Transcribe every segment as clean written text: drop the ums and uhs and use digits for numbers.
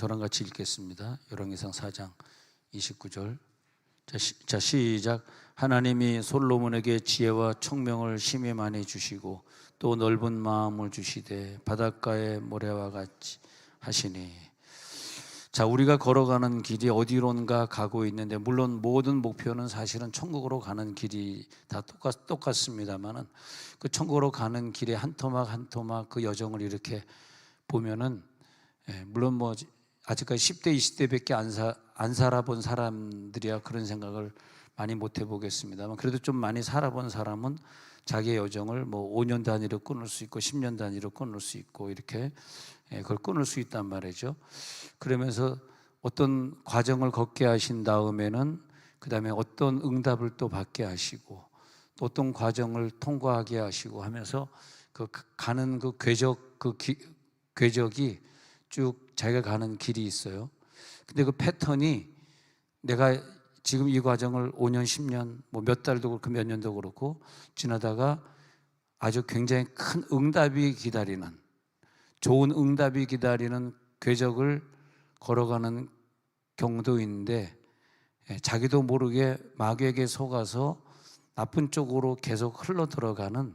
저랑 같이 읽겠습니다. 열왕기상 4장 29절. 자, 시작. 하나님이 솔로몬에게 지혜와 총명을 심히 많이 주시고 또 넓은 마음을 주시되 바닷가의 모래와 같이 하시니. 자, 우리가 걸어가는 길이 어디론가 가고 있는데, 물론 모든 목표는 사실은 천국으로 가는 길이 다 똑같습니다만은, 그 천국으로 가는 길의 한 토막 한 토막 그 여정을 이렇게 보면은, 물론 뭐 아직까지 10대 20대밖에 안 살아본 사람들이야 그런 생각을 많이 못 해보겠습니다만, 그래도 좀 많이 살아본 사람은 자기의 여정을 뭐 5년 단위로 끊을 수 있고 10년 단위로 끊을 수 있고 이렇게 그걸 끊을 수 있단 말이죠. 그러면서 어떤 과정을 걷게 하신 다음에는 그 다음에 어떤 응답을 또 받게 하시고 또 어떤 과정을 통과하게 하시고 하면서 그 가는 그 궤적이 쭉 자기가 가는 길이 있어요. 근데 그 패턴이 내가 지금 이 과정을 5년, 10년, 뭐 몇 달도 그렇고 몇 년도 그렇고 지나다가 아주 굉장히 큰 응답이 기다리는, 좋은 응답이 기다리는 궤적을 걸어가는 경우도 있는데, 자기도 모르게 마귀에게 속아서 나쁜 쪽으로 계속 흘러 들어가는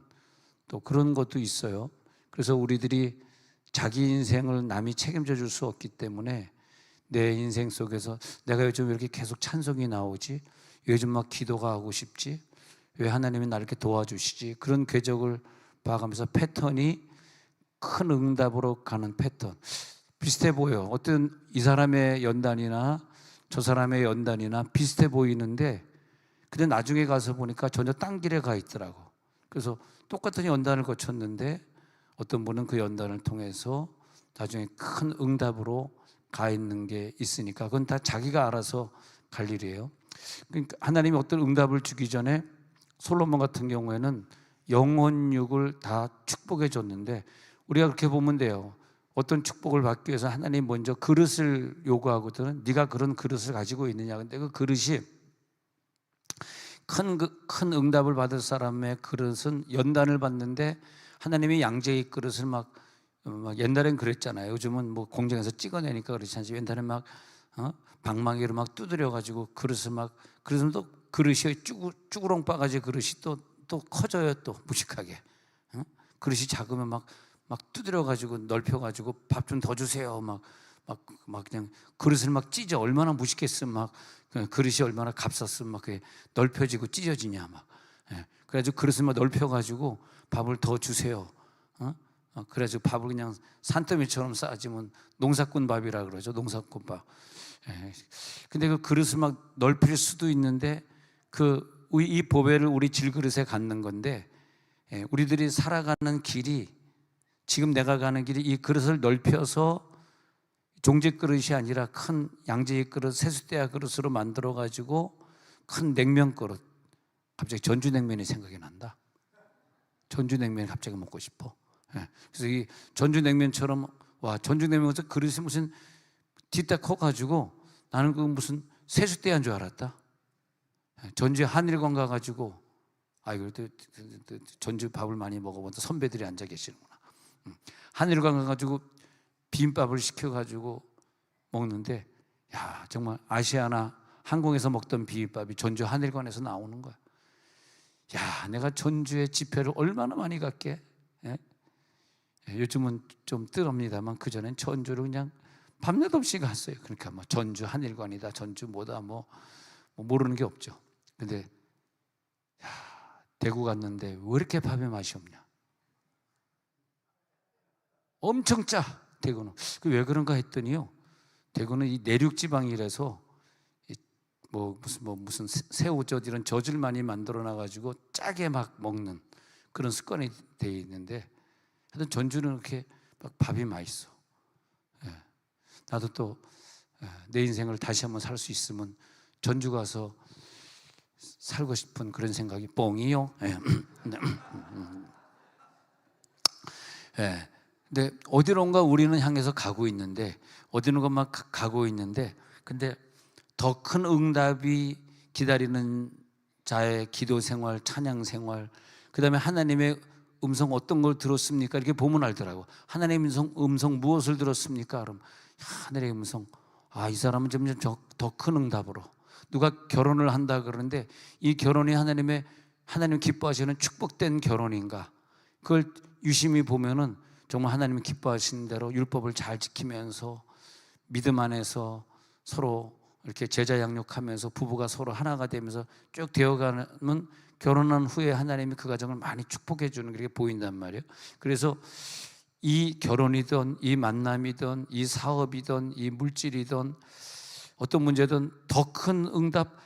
또 그런 것도 있어요. 그래서 우리들이 자기 인생을 남이 책임져 줄 수 없기 때문에 내 인생 속에서 내가 요즘 왜 이렇게 계속 찬송이 나오지? 요즘 막 기도가 하고 싶지? 왜 하나님이 나를 이렇게 도와주시지? 그런 궤적을 봐가면서 패턴이 큰 응답으로 가는 패턴 비슷해 보여. 어떤 이 사람의 연단이나 저 사람의 연단이나 비슷해 보이는데, 근데 나중에 가서 보니까 전혀 딴 길에 가 있더라고. 그래서 똑같은 연단을 거쳤는데 어떤 분은 그 연단을 통해서 나중에 큰 응답으로 가 있는 게 있으니까 그건 다 자기가 알아서 갈 일이에요. 그러니까 하나님이 어떤 응답을 주기 전에 솔로몬 같은 경우에는 영혼육을 다 축복해 줬는데, 우리가 그렇게 보면 돼요. 어떤 축복을 받기 위해서 하나님 먼저 그릇을 요구하거든. 네가 그런 그릇을 가지고 있느냐. 근데 그 그릇이 큰 응답을 받을 사람의 그릇은 연단을 받는데, 하나님이 양재의 그릇을 막 옛날엔 그랬잖아요. 요즘은 뭐 공장에서 찍어내니까 그렇지 않지. 옛날에 막 방망이로 막 두드려가지고 그릇은 또 그릇이 쭈구렁 빠가지 그릇이 또 커져요. 또 무식하게. 그릇이 작으면 막 두드려가지고 넓혀가지고 밥 좀 더 주세요. 막 그냥 그릇을 막 찢어. 얼마나 무식했으면 막 그릇이 얼마나 값었으면 막 그게 넓혀지고 찢어지냐 막. 그래가지고 그릇을 막 넓혀가지고 밥을 더 주세요. 그래가지고 밥을 그냥 산더미처럼 쌓아지면 농사꾼 밥이라 그러죠. 농사꾼 밥. 근데 그 그릇을 막 넓힐 수도 있는데, 이 보배를 우리 질그릇에 갖는 건데, 우리들이 살아가는 길이, 지금 내가 가는 길이 이 그릇을 넓혀서 종지 그릇이 아니라 큰 양지의 그릇, 세숫대야 그릇으로 만들어 가지고 큰 냉면 그릇. 갑자기 전주냉면이 생각이 난다. 전주냉면이 갑자기 먹고 싶어. 그래서 이 전주냉면처럼, 와, 전주냉면에서 그릇이 무슨 뒤딱 커가지고 나는 그 무슨 세숫대야인 줄 알았다. 전주에 한일관 가가지고, 이거 전주 밥을 많이 먹어본다. 선배들이 앉아 계시는구나. 한일관 가가지고 비빔밥을 시켜가지고 먹는데, 야, 정말 아시아나 항공에서 먹던 비빔밥이 전주 한일관에서 나오는 거야. 야, 내가 전주에 집회를 얼마나 많이 갔게. 요즘은 좀 뜰합니다만 그전엔 전주를 그냥 밤낮 없이 갔어요. 그러니까 뭐 전주 한일관이다, 전주 뭐다, 뭐 모르는 게 없죠. 근데 야, 대구 갔는데 왜 이렇게 밥의 맛이 없냐? 엄청 짜. 대구는 왜 그런가 했더니요, 대구는 이 내륙 지방이라서 무슨 새우젓 이런 젖을 많이 만들어 놔가지고 짜게 막 먹는 그런 습관이 돼 있는데, 하여튼 전주는 이렇게 막 밥이 맛있어. 나도 또 내 인생을 다시 한번 살 수 있으면 전주 가서 살고 싶은 그런 생각이 뻥이요. 근데 어디론가 우리는 향해서 가고 있는데, 어디론가 막 가고 있는데, 근데 더 큰 응답이 기다리는 자의 기도 생활, 찬양 생활, 그 다음에 하나님의 음성 어떤 걸 들었습니까? 이렇게 보면 알더라고. 하나님의 음성 무엇을 들었습니까? 그럼 하늘의 음성, 이 사람은 점점 더 큰 응답으로, 누가 결혼을 한다 그러는데 이 결혼이 하나님 기뻐하시는 축복된 결혼인가, 그걸 유심히 보면은 정말 하나님이 기뻐하시는 대로 율법을 잘 지키면서 믿음 안에서 서로 이렇게 제자 양육하면서 부부가 서로 하나가 되면서 쭉 되어가는, 결혼한 후에 하나님이 그 가정을 많이 축복해 주는 게 보인단 말이에요. 그래서 이 결혼이든 이 만남이든 이 사업이든 이 물질이든 어떤 문제든 더 큰 응답,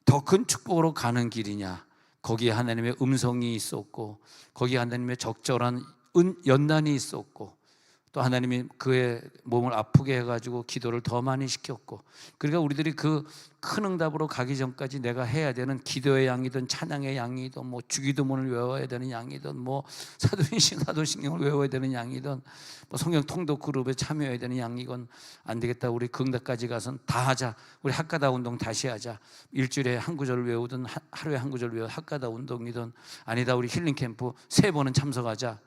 더 큰 축복으로 가는 길이냐, 거기에 하나님의 음성이 있었고, 거기에 하나님의 적절한 연단이 있었고, 또 하나님이 그의 몸을 아프게 해가지고 기도를 더 많이 시켰고, 그러니까 우리들이 그 큰 응답으로 가기 전까지 내가 해야 되는 기도의 양이든 찬양의 양이든 뭐 주기도문을 외워야 되는 양이든 뭐 사도신경을 외워야 되는 양이든 뭐 성경 통독 그룹에 참여해야 되는 양이건, 안 되겠다 우리 긍다까지 가서는 다 하자, 우리 학가다 운동 다시 하자, 일주일에 한 구절 외우든 하루에 한 구절 외우 학가다 운동이든, 아니다 우리 힐링 캠프 3번은 참석하자,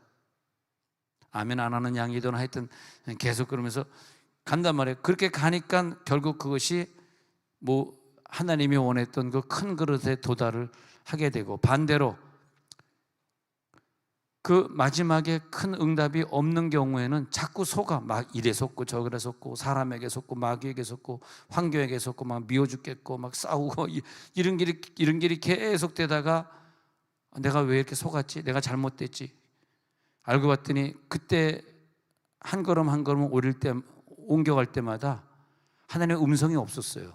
아멘 안 하는 양이든 하여튼 계속 그러면서 간단 말이에요. 그렇게 가니까 결국 그것이 뭐 하나님이 원했던 그 큰 그릇에 도달을 하게 되고, 반대로 그 마지막에 큰 응답이 없는 경우에는 자꾸 속아, 막 이래 속고 저래 속고 사람에게 속고 마귀에게 속고 환경에게 속고 막 미워 죽겠고 막 싸우고 이런 길이 계속 되다가 내가 왜 이렇게 속았지? 내가 잘못됐지? 알고 봤더니 그때 한 걸음 한 걸음 옮겨갈 때마다 하나님의 음성이 없었어요.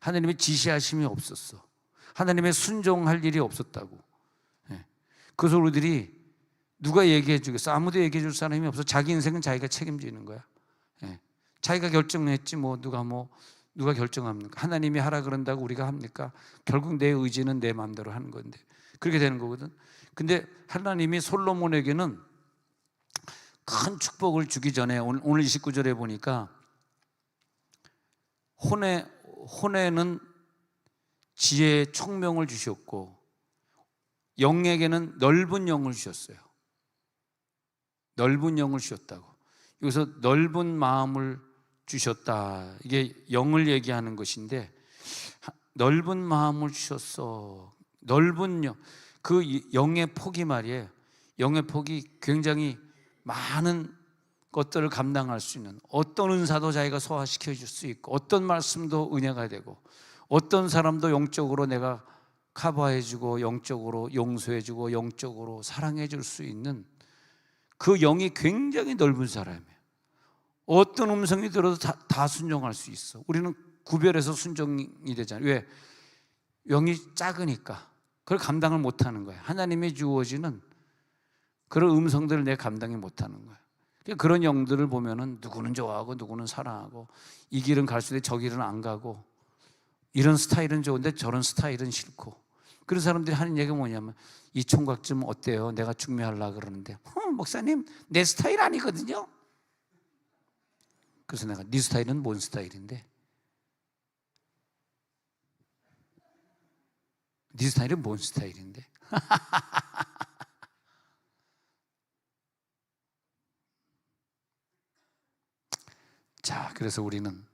하나님의 지시하심이 없었어. 하나님의 순종할 일이 없었다고. 그래서 우리들이 누가 얘기해 주겠어? 아무도 얘기해 줄 사람이 없어. 자기 인생은 자기가 책임지는 거야. 자기가 결정했지 누가 결정합니까? 하나님이 하라 그런다고 우리가 합니까? 결국 내 의지는 내 마음대로 하는 건데 그렇게 되는 거거든. 근데 하나님이 솔로몬에게는 큰 축복을 주기 전에 오늘 29절에 보니까 혼에는 지혜의 총명을 주셨고 영에게는 넓은 영을 주셨어요. 넓은 영을 주셨다고. 여기서 넓은 마음을 주셨다, 이게 영을 얘기하는 것인데, 넓은 마음을 주셨어. 넓은 영, 그 영의 폭이 말이에요. 영의 폭이 굉장히 많은 것들을 감당할 수 있는, 어떤 은사도 자기가 소화시켜 줄 수 있고, 어떤 말씀도 은혜가 되고, 어떤 사람도 영적으로 내가 커버해 주고 영적으로 용서해 주고 영적으로 사랑해 줄 수 있는 그 영이 굉장히 넓은 사람이에요. 어떤 음성이 들어도 다 순종할 수 있어. 우리는 구별해서 순종이 되잖아요. 왜? 영이 작으니까 그걸 감당을 못하는 거예요. 하나님이 주어지는 그런 음성들을 내가 감당이 못하는 거예요. 그런 영들을 보면은 누구는 좋아하고 누구는 사랑하고, 이 길은 갈 수 있는데 저 길은 안 가고, 이런 스타일은 좋은데 저런 스타일은 싫고, 그런 사람들이 하는 얘기가 뭐냐면, 이 총각 좀 어때요? 내가 중매하려고 그러는데 목사님 내 스타일 아니거든요. 그래서 내가 네 스타일은 뭔 스타일인데? 네 스타일은 뭔 스타일인데? 자, 그래서 우리는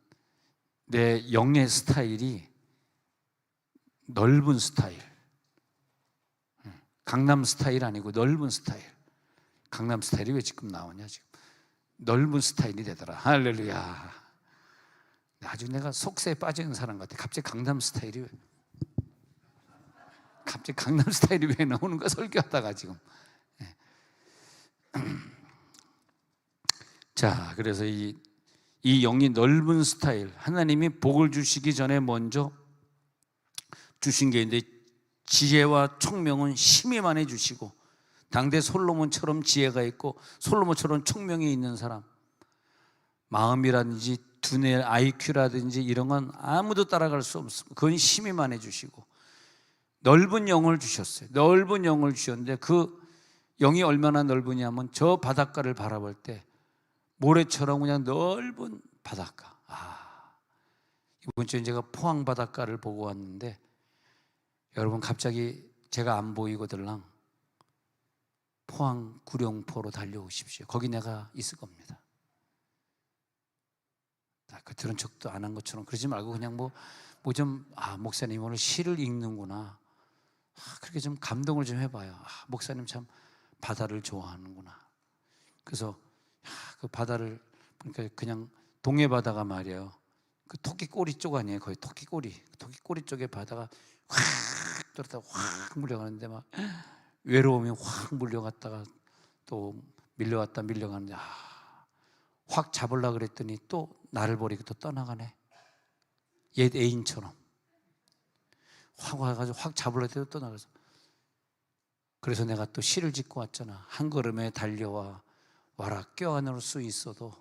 내 영의 스타일이 넓은 스타일, 강남 스타일 아니고 넓은 스타일. 강남 스타일이 왜 지금 나오냐? 지금 넓은 스타일이 되더라. 할렐루야. 아주 내가 속세에 빠지는 사람 같아. 갑자기 강남 스타일이 왜 나오는 거야? 설교하다가 지금. 자, 그래서 이 영이 넓은 스타일, 하나님이 복을 주시기 전에 먼저 주신 게 있는데, 지혜와 총명은 심히 많이 주시고, 당대 솔로몬처럼 지혜가 있고 솔로몬처럼 총명이 있는 사람, 마음이라든지 두뇌 IQ라든지 이런 건 아무도 따라갈 수 없습니다. 그건 힘이 많이 주시고 넓은 영을 주셨어요. 넓은 영을 주셨는데 그 영이 얼마나 넓으냐면 저 바닷가를 바라볼 때 모래처럼 그냥 넓은 바닷가. 이번 주에 제가 포항 바닷가를 보고 왔는데, 여러분 갑자기 제가 안 보이거들랑 포항 구룡포로 달려오십시오. 거기 내가 있을 겁니다. 그 들은 척도 안 한 것처럼 그러지 말고 그냥 목사님 오늘 시를 읽는구나. 그렇게 좀 감동을 좀 해봐요. 목사님 참 바다를 좋아하는구나. 그래서 그 바다를 그러니까 그냥 동해 바다가 말이에요. 그 토끼 꼬리 쪽 아니에요. 거의 토끼 꼬리 쪽에 바다가 확 들었다가 확 물려가는데 막 외로움이 확 물려갔다가 또 밀려가는데 확 잡으려고 그랬더니 또 나를 버리고 또 떠나가네. 옛 애인처럼 확 와가지고 확 잡으려고 해도 또 나가서. 그래서 내가 또 시를 짓고 왔잖아. 한 걸음에 달려와 와라 껴안을 수 있어도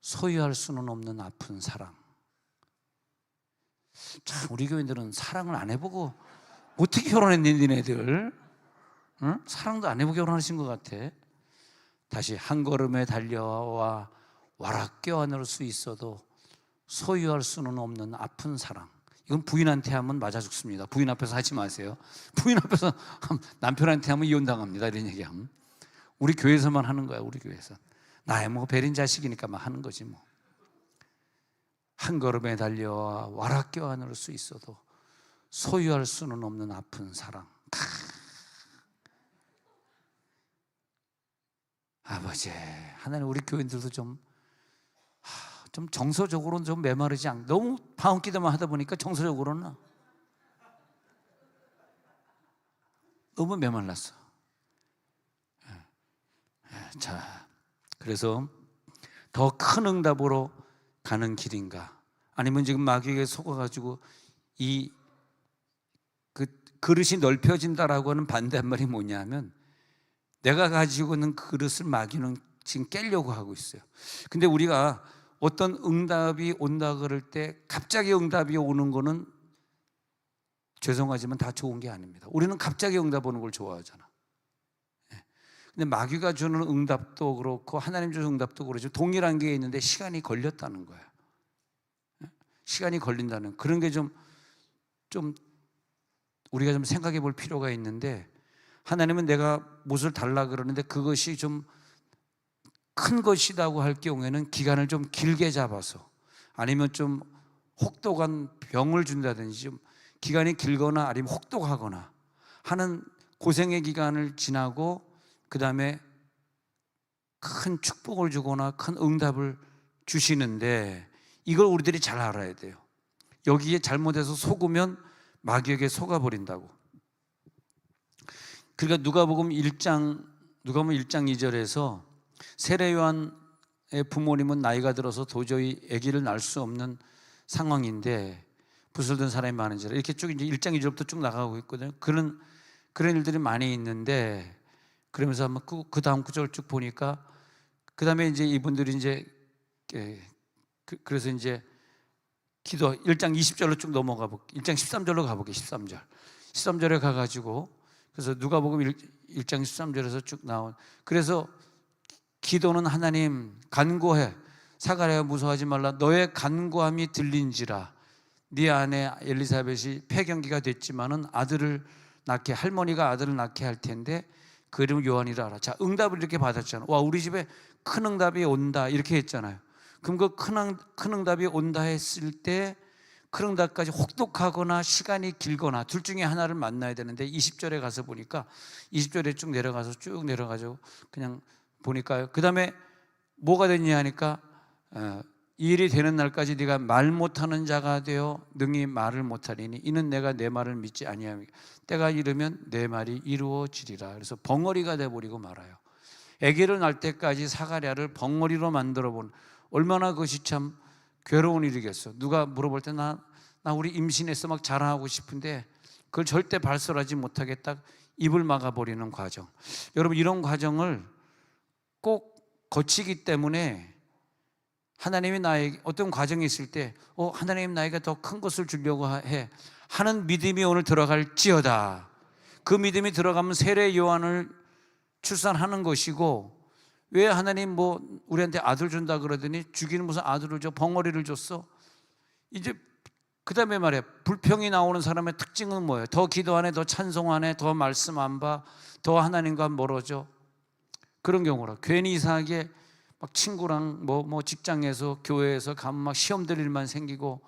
소유할 수는 없는 아픈 사랑. 참 우리 교인들은 사랑을 안 해보고 어떻게 결혼했니 니네들? 응? 사랑도 안 해보고 결혼하신 것 같아. 다시 한 걸음에 달려와 와라 껴안을 수 있어도 소유할 수는 없는 아픈 사랑. 이건 부인한테 하면 맞아 죽습니다. 부인 앞에서 하지 마세요. 부인 앞에서 남편한테 하면 이혼당합니다. 이런 얘기하면. 우리 교회에서만 하는 거야. 우리 교회에서. 나야 뭐 베린 자식이니까 막 하는 거지 뭐. 한 걸음에 달려와 와라 껴안을 수 있어도 소유할 수는 없는 아픈 사랑. 아버지 하나님 우리 교인들도 좀 정서적으로는 좀 메마르지 않. 너무 방언기도만 하다 보니까 정서적으로는 너무 메말랐어. 자, 그래서 더 큰 응답으로 가는 길인가? 아니면 지금 마귀에게 속아가지고 그 그릇이 넓혀진다라고 하는 반대말이 뭐냐면 내가 가지고 있는 그릇을 마귀는 지금 깨려고 하고 있어요. 근데 우리가 어떤 응답이 온다 그럴 때 갑자기 응답이 오는 거는 죄송하지만 다 좋은 게 아닙니다. 우리는 갑자기 응답 오는 걸 좋아하잖아. 근데 마귀가 주는 응답도 그렇고 하나님 주는 응답도 그렇죠. 동일한 게 있는데 시간이 걸렸다는 거예요. 시간이 걸린다는 그런 게 좀 우리가 좀 생각해 볼 필요가 있는데 하나님은 내가 무엇을 달라 그러는데 그것이 좀 큰 것이라고 할 경우에는 기간을 좀 길게 잡아서 아니면 좀 혹독한 병을 준다든지 좀 기간이 길거나 아니면 혹독하거나 하는 고생의 기간을 지나고 그 다음에 큰 축복을 주거나 큰 응답을 주시는데 이걸 우리들이 잘 알아야 돼요. 여기에 잘못해서 속으면 마귀에게 속아버린다고. 그러니까 누가복음 1장 2절에서 세례요한의 부모님은 나이가 들어서 도저히 아기를 낳을 수 없는 상황인데 붓을 든 사람이 많은지라 이렇게 쭉 이제 1장 2절부터 쭉 나가고 있거든요. 그런 일들이 많이 있는데 그러면서 한번 그 다음 구절 쭉 보니까 그 다음에 이제 이분들이 이제 그래서 이제 기도 1장 20절로 쭉 넘어가 볼게요. 1장 13절로 가볼게요. 13절에 가가지고 그래서 누가복음 1장 13절에서 쭉 나온 그래서 기도는 하나님 간구해 사가랴 무서워하지 말라 너의 간구함이 들린지라 네 아내 엘리사벳이 폐경기가 됐지만은 아들을 낳게 할머니가 아들을 낳게 할 텐데 그 이름 요한이라 하라. 자 응답을 이렇게 받았잖아요. 와 우리 집에 큰 응답이 온다 이렇게 했잖아요. 그럼 그 큰 응답이 온다 했을 때 큰 응답까지 혹독하거나 시간이 길거나 둘 중에 하나를 만나야 되는데 20절에 가서 보니까 20절에 쭉 내려가지고 그냥 보니까요. 그 다음에 뭐가 됐냐 하니까 이 일이 되는 날까지 네가 말 못하는 자가 되어 능히 말을 못하리니 이는 내가 내 말을 믿지 아니하며 때가 이르면 내 말이 이루어지리라. 그래서 벙어리가 돼버리고 말아요. 아기를 낳을 때까지 사가랴를 벙어리로 만들어본 얼마나 그것이 참 괴로운 일이겠어. 누가 물어볼 때 나 우리 임신해서 막 자랑하고 싶은데 그걸 절대 발설하지 못하게 딱 입을 막아버리는 과정. 여러분 이런 과정을 꼭 거치기 때문에 하나님이 나에게 어떤 과정이 있을 때 하나님 나에게 더 큰 것을 주려고 해 하는 믿음이 오늘 들어갈지어다. 그 믿음이 들어가면 세례 요한을 출산하는 것이고 왜 하나님 뭐 우리한테 아들 준다 그러더니 주기는 무슨 아들을 줘 벙어리를 줬어. 이제 그 다음에 말이야 불평이 나오는 사람의 특징은 뭐예요? 더 기도 안 해, 더 찬송 안 해, 더 말씀 안 봐, 더 하나님과 멀어져. 그런 경우라 괜히 이상하게 막 친구랑 뭐 직장에서 교회에서 가면 막 시험 들 일만 생기고,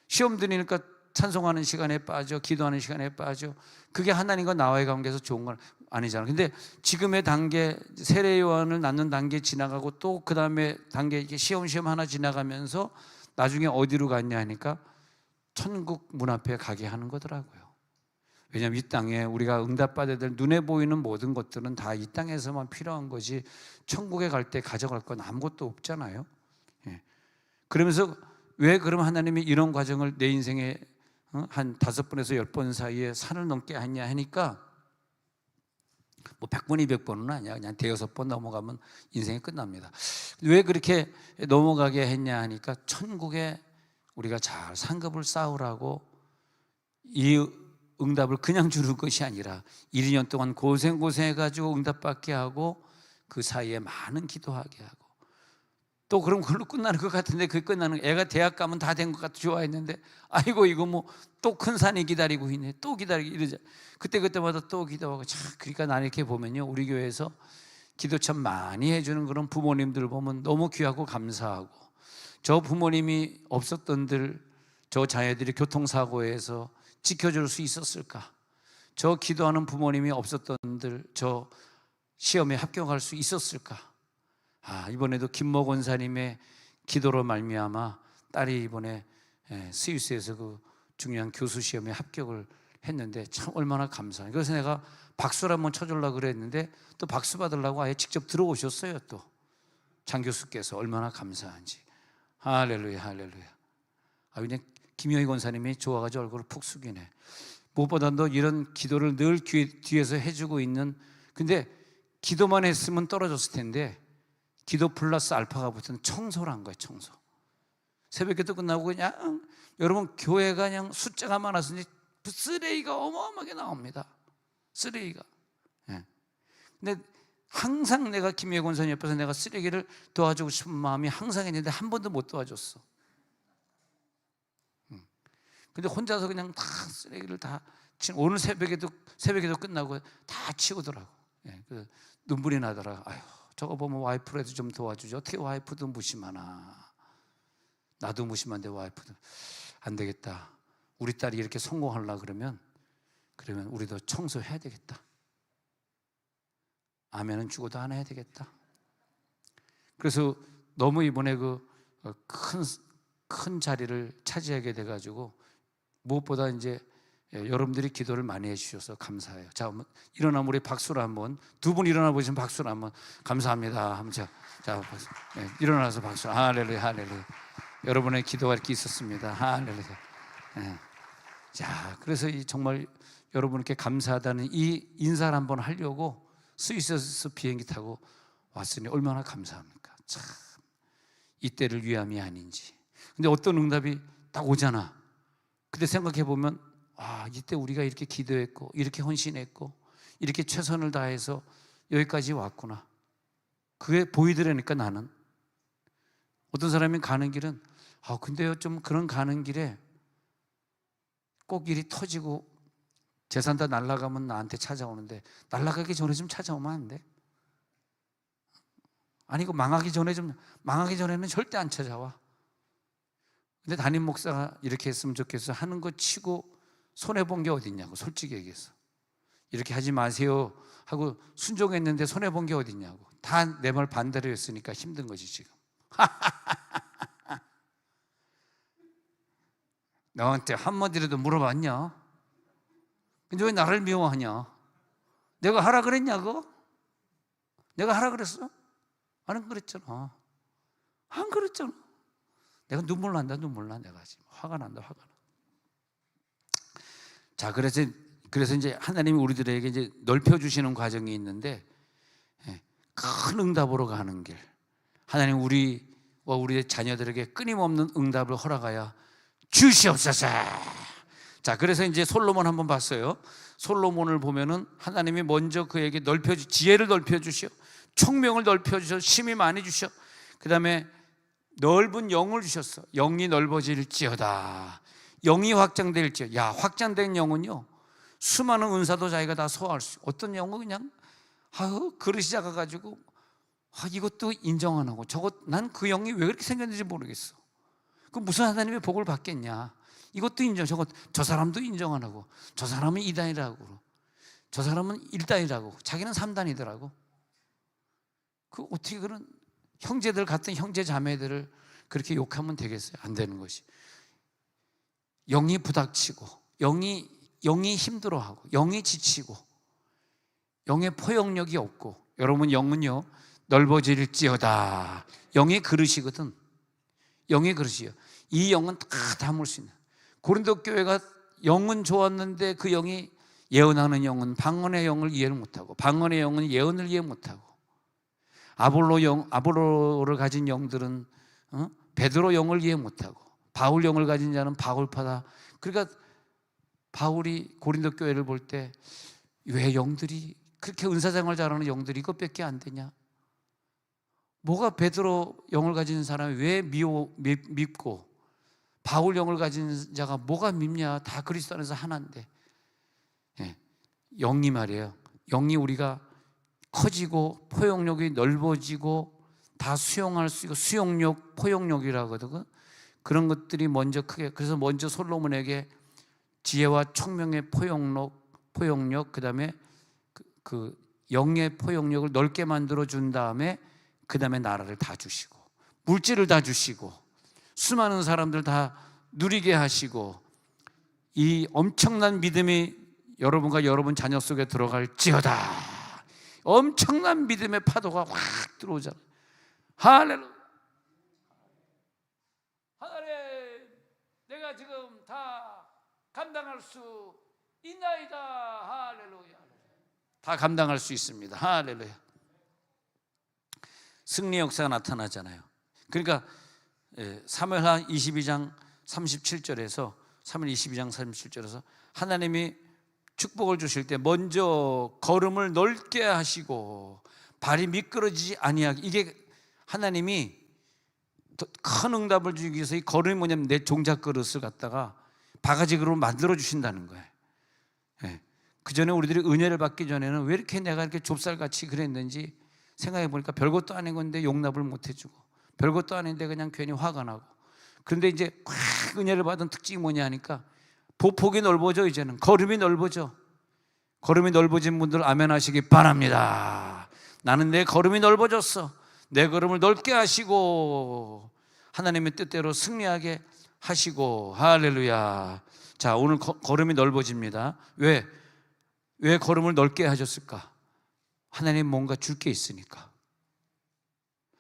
시험 들으니까 찬송하는 시간에 빠져, 기도하는 시간에 빠져. 그게 하나님과 나와의 관계에서 좋은 건 아니잖아. 근데 지금의 단계, 세례 요한을 낳는 단계 지나가고 또 그 다음에 단계, 이게 시험 하나 지나가면서 나중에 어디로 갔냐 하니까 천국 문 앞에 가게 하는 거더라고요. 왜냐하면 이 땅에 우리가 응답받아야 될 눈에 보이는 모든 것들은 다 이 땅에서만 필요한 거지, 천국에 갈 때 가져갈 건 아무것도 없잖아요. 예. 그러면서 왜 그럼 하나님이 이런 과정을 내 인생에 한 5번에서 10번 사이에 산을 넘게 하냐 하니까, 뭐 100번, 200번은 아니야. 그냥 5번 넘어가면 인생이 끝납니다. 왜 그렇게 넘어가게 했냐 하니까, 천국에 우리가 잘 상급을 쌓으라고 이 응답을 그냥 주는 것이 아니라 1, 2년 동안 고생해가지고 응답받게 하고, 그 사이에 많은 기도하게 하고, 또 그럼 그걸로 끝나는 것 같은데, 그게 끝나는, 애가 대학 가면 다 된 것 같아 좋아했는데, 아이고 이거 뭐 또 큰 산이 기다리고 있네, 또 기다리고 이러자. 그때마다 또 기도하고. 참, 그러니까 나는 이렇게 보면요, 우리 교회에서 기도 참 많이 해주는 그런 부모님들 보면 너무 귀하고 감사하고, 저 부모님이 없었던들 저 자녀들이 교통사고에서 지켜줄 수 있었을까? 저 기도하는 부모님이 없었던들 저 시험에 합격할 수 있었을까? 이번에도 김모 권사님의 기도로 말미암아 딸이 이번에 스위스에서 그 중요한 교수 시험에 합격을 했는데, 참 얼마나 감사해요. 그래서 내가 박수를 한번 쳐주려고 그랬는데, 또 박수 받으려고 아예 직접 들어오셨어요. 또 장 교수께서 얼마나 감사한지. 할렐루야, 할렐루야. 그냥 김효희 권사님이 좋아가지고 얼굴을 푹 숙이네. 무엇보다도 이런 기도를 늘 뒤에서 해주고 있는, 근데 기도만 했으면 떨어졌을 텐데, 기도 플러스 알파가 붙은 청소를 한 거예요. 청소. 새벽기도 끝나고 그냥, 여러분 교회가 그냥 숫자가 많아서 쓰레기가 어마어마하게 나옵니다. 쓰레기가. 예. 근데 항상 내가 김혜곤 권사님 옆에서 내가 쓰레기를 도와주고 싶은 마음이 항상 있는데 한 번도 못 도와줬어. 근데 혼자서 그냥 다 쓰레기를 다 치고, 오늘 새벽에도 끝나고 다 치우더라고. 예. 눈물이 나더라. 아휴, 저거 보면 와이프라도 좀 도와주지. 어떻게 와이프도 무심하나. 나도 무심한데 와이프도. 안 되겠다. 우리 딸이 이렇게 성공하려고 그러면 우리도 청소해야 되겠다. 아멘은 죽어도 안 해야 되겠다. 그래서 너무 이번에 큰 자리를 차지하게 돼가지고, 무엇보다 이제 여러분들이 기도를 많이 해주셔서 감사해요. 자, 일어나면 우리 박수를 한번, 두 분 일어나 보시면 박수를 한번, 감사합니다 하면, 자 박수. 네, 일어나서 박수. 할렐루야, 할렐루야. 여러분의 기도가 이렇게 있었습니다. 할렐루야. 네. 자, 그래서 정말 여러분께 감사하다는 이 인사를 한번 하려고 스위스에서 비행기 타고 왔으니 얼마나 감사합니까? 참, 이때를 위함이 아닌지. 근데 어떤 응답이 딱 오잖아. 그때 생각해 보면, 이때 우리가 이렇게 기도했고, 이렇게 헌신했고, 이렇게 최선을 다해서 여기까지 왔구나. 그게 보이더라니까. 나는 어떤 사람이 가는 길은, 근데요, 좀 그런 가는 길에 꼭 일이 터지고 재산 다 날아가면 나한테 찾아오는데, 날아가기 전에 좀 찾아오면 안 돼? 아니고 망하기 전에는 절대 안 찾아와. 근데 담임 목사가 이렇게 했으면 좋겠어 하는 거 치고 손해본 게 어딨냐고. 솔직히 얘기해서 이렇게 하지 마세요 하고 순종했는데 손해본 게 어딨냐고. 다 내 말 반대로 했으니까 힘든 거지 지금. 너한테 한마디라도 물어봤냐? 근데 왜 나를 미워하냐? 내가 하라 그랬냐고? 내가 하라 그랬어? 안 그랬잖아. 안 그랬잖아. 내가 눈물 나. 내가 지금 화가 난다. 자, 그래서 이제 하나님이 우리들에게 이제 넓혀주시는 과정이 있는데, 큰 응답으로 가는 길. 하나님 우리와 우리의 자녀들에게 끊임없는 응답을 허락하여 주시옵소서. 자, 그래서 이제 솔로몬 한번 봤어요. 솔로몬을 보면은 하나님이 먼저 그에게 지혜를 넓혀주시오, 총명을 넓혀주셔, 힘이 많이 주셔. 그 다음에 넓은 영을 주셨어. 영이 넓어질지어다. 영이 확장될지어다. 야, 확장된 영은요, 수많은 은사도 자기가 다 소화할 수. 어떤 영은 그냥 그릇이 작아가지고 이것도 인정 안 하고 난 그 영이 왜 그렇게 생겼는지 모르겠어. 그 무슨 하나님의 복을 받겠냐. 이것도 인정, 저 사람도 인정 안 하고, 저 사람은 2단이라고, 저 사람은 1단이라고, 자기는 3단이더라고. 그 어떻게 그런 형제들 같은 형제 자매들을 그렇게 욕하면 되겠어요? 안 되는 것이. 영이 부닥치고, 영이 힘들어하고, 영이 지치고, 영의 포용력이 없고, 여러분 영은요 넓어질지어다. 영의 그릇이거든. 영의 그릇이요. 이 영은 다 담을 수 있는. 고린도 교회가 영은 좋았는데 그 영이 예언하는 영은 방언의 영을 이해를 못하고, 방언의 영은 예언을 이해 못하고, 아볼로를 가진 영들은 베드로 영을 이해 못하고, 바울 영을 가진 자는 바울파다. 그러니까 바울이 고린도 교회를 볼 때 왜 영들이 그렇게 은사생활 잘하는 영들이 이것밖에 안 되냐? 뭐가 베드로 영을 가진 사람이 왜 밉고, 바울 영을 가진 자가 뭐가 밉냐? 다 그리스도 안에서 하나인데. 예, 영이 말이에요. 영이 우리가 커지고 포용력이 넓어지고 다 수용할 수 있고, 수용력, 포용력이라고 하거든. 그런 것들이 먼저 크게, 그래서 먼저 솔로몬에게 지혜와 총명의 포용력, 그 다음에 그 영의 포용력을 넓게 만들어 준 다음에 그 다음에 나라를 다 주시고, 물질을 다 주시고, 수많은 사람들 다 누리게 하시고, 이 엄청난 믿음이 여러분과 여러분 자녀 속에 들어갈지어다. 엄청난 믿음의 파도가 확 들어오잖아요. 할렐루야. 하나님, 내가 지금 다 감당할 수 있나이다. 할렐루야. 다 감당할 수 있습니다. 할렐루야. 승리의 역사가 나타나잖아요. 그러니까 사무엘하 22장 37절에서 사무엘 22장 37절에서 하나님이 축복을 주실 때 먼저 걸음을 넓게 하시고 발이 미끄러지지 아니하게, 이게 하나님이 큰 응답을 주기 위해서 이 걸음이 뭐냐면 내 종작 그릇을 갖다가 바가지 그릇으로 만들어 주신다는 거예요. 그 전에 우리들이 은혜를 받기 전에는 왜 이렇게 내가 이렇게 좁쌀같이 그랬는지 생각해 보니까 별것도 아닌 건데 용납을 못 해주고, 별것도 아닌데 그냥 괜히 화가 나고. 그런데 이제 확 은혜를 받은 특징이 뭐냐 하니까 보폭이 넓어져. 이제는 걸음이 넓어져. 걸음이 넓어진 분들 아멘 하시기 바랍니다. 나는 내 걸음이 넓어졌어. 내 걸음을 넓게 하시고 하나님의 뜻대로 승리하게 하시고. 할렐루야. 자, 오늘 걸음이 넓어집니다. 왜 걸음을 넓게 하셨을까? 하나님 뭔가 줄 게 있으니까.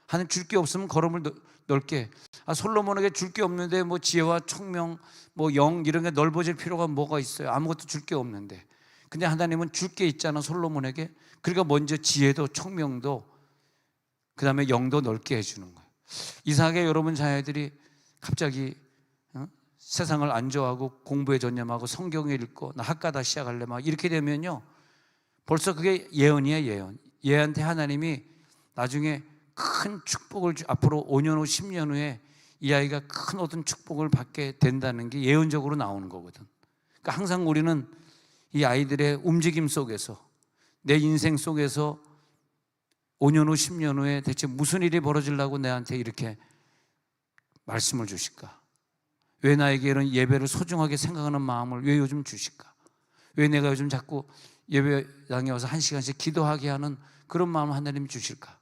하나님 줄 게 없으면 걸음을 넓게. 솔로몬에게 줄 게 없는데 뭐 지혜와 총명, 뭐 영 이런 게 넓어질 필요가 뭐가 있어요? 아무것도 줄 게 없는데. 근데 하나님은 줄 게 있잖아, 솔로몬에게. 그러니까 먼저 지혜도 총명도 그 다음에 영도 넓게 해주는 거예요. 이상하게 여러분 자녀들이 갑자기 세상을 안 좋아하고 공부에 전념하고 성경을 읽고 나 학가다 시작할래 막 이렇게 되면요, 벌써 그게 예언이에요. 예언. 얘한테 하나님이 나중에 큰 축복을 앞으로 5년 후 10년 후에 이 아이가 큰 어떤 축복을 받게 된다는 게 예언적으로 나오는 거거든. 그러니까 항상 우리는 이 아이들의 움직임 속에서, 내 인생 속에서 5년 후 10년 후에 대체 무슨 일이 벌어지려고 내한테 이렇게 말씀을 주실까? 왜 나에게 이런 예배를 소중하게 생각하는 마음을 왜 요즘 주실까? 왜 내가 요즘 자꾸 예배당에 와서 1시간씩 기도하게 하는 그런 마음을 하나님이 주실까?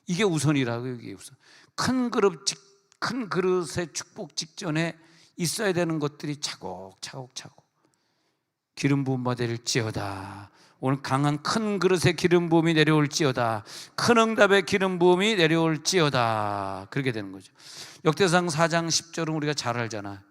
이게 우선이라고. 이게 우선. 큰 그릇의 축복 직전에 있어야 되는 것들이 차곡차곡 기름 부음 받을지어다. 오늘 강한 큰 그릇의 기름 부음이 내려올지어다. 큰 응답의 기름 부음이 내려올지어다. 그렇게 되는 거죠. 역대상 4장 10절은 우리가 잘 알잖아.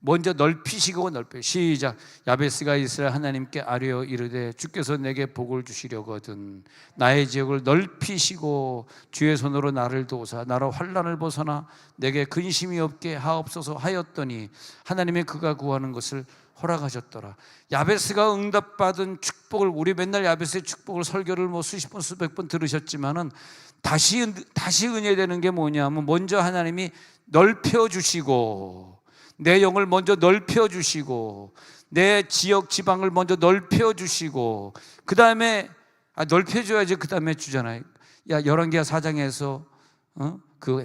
먼저 넓히시고 시작. 야베스가 이스라엘 하나님께 아뢰어 이르되 주께서 내게 복을 주시려거든 나의 지역을 넓히시고 주의 손으로 나를 도우사 나로 환난을 벗어나 내게 근심이 없게 하옵소서 하였더니 하나님의 그가 구하는 것을 허락하셨더라. 야베스가 응답받은 축복을, 우리 맨날 야베스의 축복을 설교를 뭐 수십 번 수백 번 들으셨지만은 다시 은혜되는 게 뭐냐면 먼저 하나님이 넓혀주시고 내 영을 먼저 넓혀주시고 내 지역 지방을 먼저 넓혀주시고 그 다음에 넓혀줘야지 그 다음에 주잖아요. 열왕기하 4장에서 그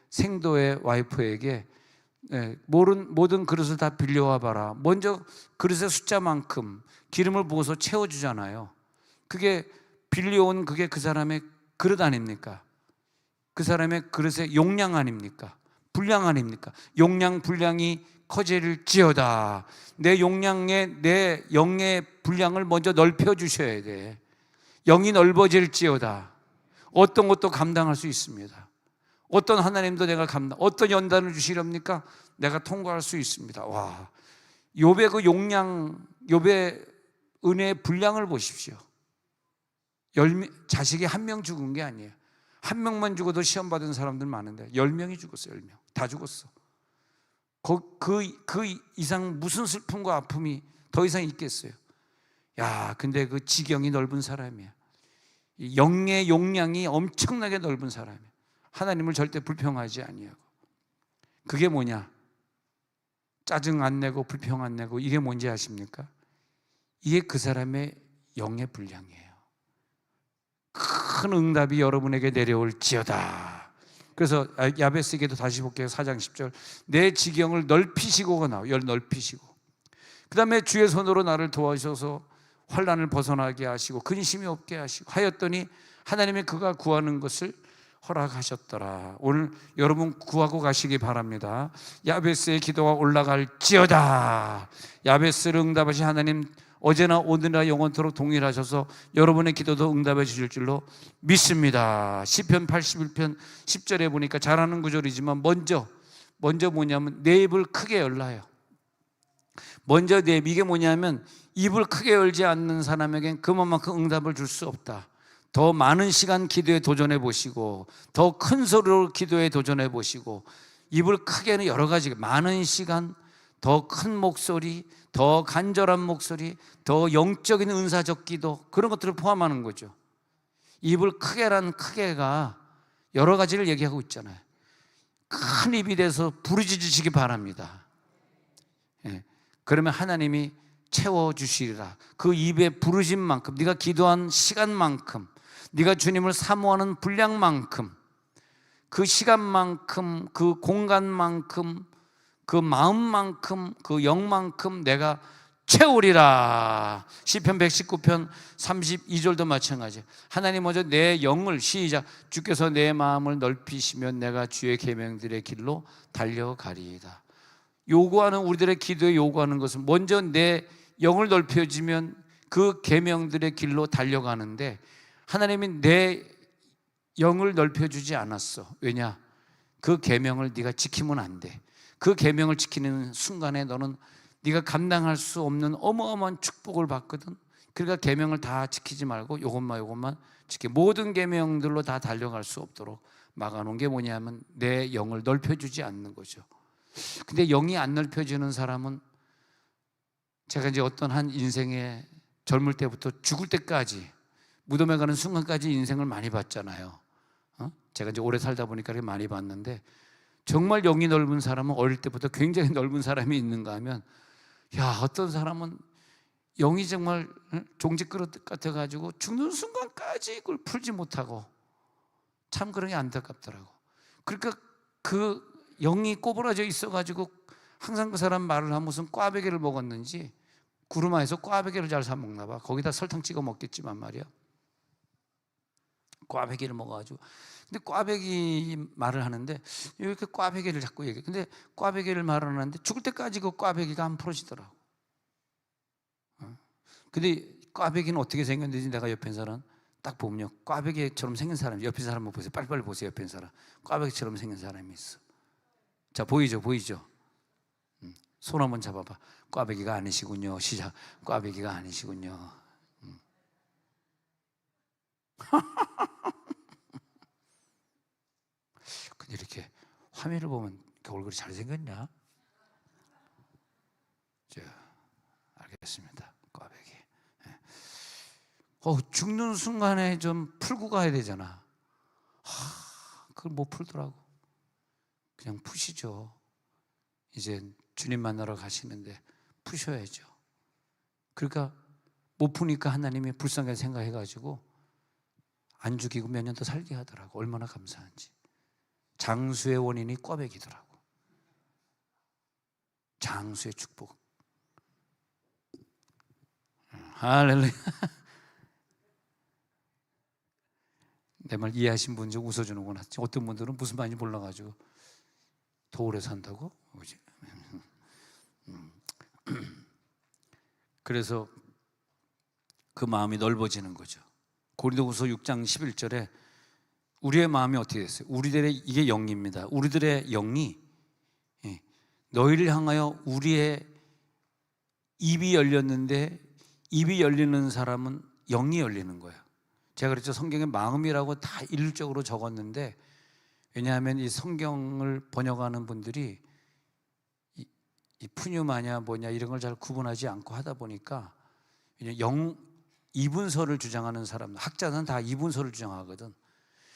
생도의 와이프에게 모든 그릇을 다 빌려와 봐라. 먼저 그릇의 숫자만큼 기름을 부어서 채워주잖아요. 그게 빌려온 그게 그 사람의 그릇 아닙니까? 그 사람의 그릇의 용량 아닙니까? 분량 아닙니까? 용량 분량이 커질지어다. 내 용량에 내 영의 분량을 먼저 넓혀 주셔야 돼. 영이 넓어질지어다. 어떤 것도 감당할 수 있습니다. 어떤 하나님도 내가 어떤 연단을 주시렵니까? 내가 통과할 수 있습니다. 와, 욥의 그 용량, 욥의 은혜의 분량을 보십시오. 자식이 한 명 죽은 게 아니에요. 한 명만 죽어도 시험 받은 사람들 많은데 10명이 죽었어요. 10명 다 죽었어. 그 이상 무슨 슬픔과 아픔이 더 이상 있겠어요? 야, 근데 그 지경이 넓은 사람이야. 영의 용량이 엄청나게 넓은 사람이야. 하나님을 절대 불평하지 아니하고. 그게 뭐냐? 짜증 안 내고 불평 안 내고. 이게 뭔지 아십니까? 이게 그 사람의 영의 분량이에요. 큰 응답이 여러분에게 내려올지어다. 그래서 야베스에게도 다시 볼게요. 4장 10절. 내 지경을 넓히시고가 나와요. 넓히시고. 그 다음에 주의 손으로 나를 도와주셔서 환난을 벗어나게 하시고 근심이 없게 하시고 하였더니 하나님이 그가 구하는 것을 허락하셨더라. 오늘 여러분 구하고 가시기 바랍니다. 야베스의 기도가 올라갈지어다. 야베스를 응답하신 하나님 어제나 오늘이나 영원토록 동일하셔서 여러분의 기도도 응답해 주실 줄로 믿습니다. 시편 81편 10절에 보니까 잘하는 구절이지만 먼저 뭐냐면 내 입을 크게 열라요. 먼저 내 입, 이게 뭐냐면 입을 크게 열지 않는 사람에겐 그만큼 응답을 줄 수 없다. 더 많은 시간 기도에 도전해 보시고 더 큰 소리로 기도에 도전해 보시고 입을 크게는 여러 가지, 많은 시간, 더 큰 목소리, 더 간절한 목소리, 더 영적인 은사적 기도, 그런 것들을 포함하는 거죠. 입을 크게란 크게가 여러 가지를 얘기하고 있잖아요. 큰 입이 돼서 부르짖으시기 바랍니다. 그러면 하나님이 채워주시리라. 그 입에 부르신 만큼, 네가 기도한 시간만큼, 네가 주님을 사모하는 분량만큼, 그 시간만큼, 그 공간만큼, 그 마음만큼, 그 영만큼 내가 채우리라. 시편 119편 32절도 마찬가지예요. 하나님 먼저 내 영을, 시작, 주께서 내 마음을 넓히시면 내가 주의 계명들의 길로 달려가리이다. 요구하는, 우리들의 기도에 요구하는 것은 먼저 내 영을 넓혀지면 그 계명들의 길로 달려가는데, 하나님이 내 영을 넓혀주지 않았어. 왜냐? 그 계명을 네가 지키면 안 돼. 그 계명을 지키는 순간에 너는 네가 감당할 수 없는 어마어마한 축복을 받거든. 그러니까 계명을 다 지키지 말고 요것만 지키. 모든 계명들로 다 달려갈 수 없도록 막아놓은 게 뭐냐면 내 영을 넓혀주지 않는 거죠. 근데 영이 안 넓혀지는 사람은, 제가 이제 어떤 한 인생에 젊을 때부터 죽을 때까지, 무덤에 가는 순간까지 인생을 많이 봤잖아요. 제가 이제 오래 살다 보니까 그렇게 많이 봤는데, 정말 영이 넓은 사람은 어릴 때부터 굉장히 넓은 사람이 있는가 하면, 야, 어떤 사람은 영이 정말 종지 그릇 같아가지고 죽는 순간까지 그걸 풀지 못하고, 참 그런 게 안타깝더라고. 그러니까 그 영이 꼬부라져 있어가지고 항상 그 사람 말을 하면 무슨 꽈배기를 먹었는지, 구루마에서 꽈배기를 잘 사 먹나 봐. 거기다 설탕 찍어 먹겠지만 말이야, 꽈배기를 먹어가지고. 근데 꽈배기 말을 하는데 왜 이렇게 꽈배기를 자꾸 얘기해? 근데 꽈배기를 말을 하는데 죽을 때까지 그 꽈배기가 안 풀어지더라고. 근데 꽈배기는 어떻게 생겼는지 내가 옆에 있는 사람 딱 보면요, 꽈배기처럼 생긴 사람, 옆에 있는 사람 한번 보세요. 빨리빨리 보세요. 옆에 있는 사람 꽈배기처럼 생긴 사람이 있어. 자, 보이죠? 손 한번 잡아봐. 꽈배기가 아니시군요. 시작. 꽈배기가 아니시군요. 근데 이렇게 화면을 보면 이렇게 얼굴이 잘생겼냐? 자, 알겠습니다. 꽈배기. 죽는 순간에 좀 풀고 가야 되잖아. 그걸 못 풀더라고. 그냥 푸시죠. 이제 주님 만나러 가시는데 푸셔야죠. 그러니까 못 푸니까 하나님이 불쌍하게 생각해가지고 안 죽이고 몇 년 더 살게 하더라고. 얼마나 감사한지. 장수의 원인이 꽈배기더라고. 장수의 축복. 할렐루야. 내 말 이해하신 분 좀 웃어주는구나. 어떤 분들은 무슨 말인지 몰라가지고 더 오래 산다고? 그래서 그 마음이 넓어지는 거죠. 고린도후서 6장 11절에 우리의 마음이 어떻게 됐어요? 우리들의, 이게 영입니다. 우리들의 영이 너희를 향하여, 우리의 입이 열렸는데 입이 열리는 사람은 영이 열리는 거예요. 제가 그랬죠. 성경에 마음이라고 다 일률적으로 적었는데, 왜냐하면 이 성경을 번역하는 분들이 이 푸뉴마냐 뭐냐 이런 걸 잘 구분하지 않고 하다 보니까 이분설을 주장하는 사람, 학자는 다 이분설을 주장하거든.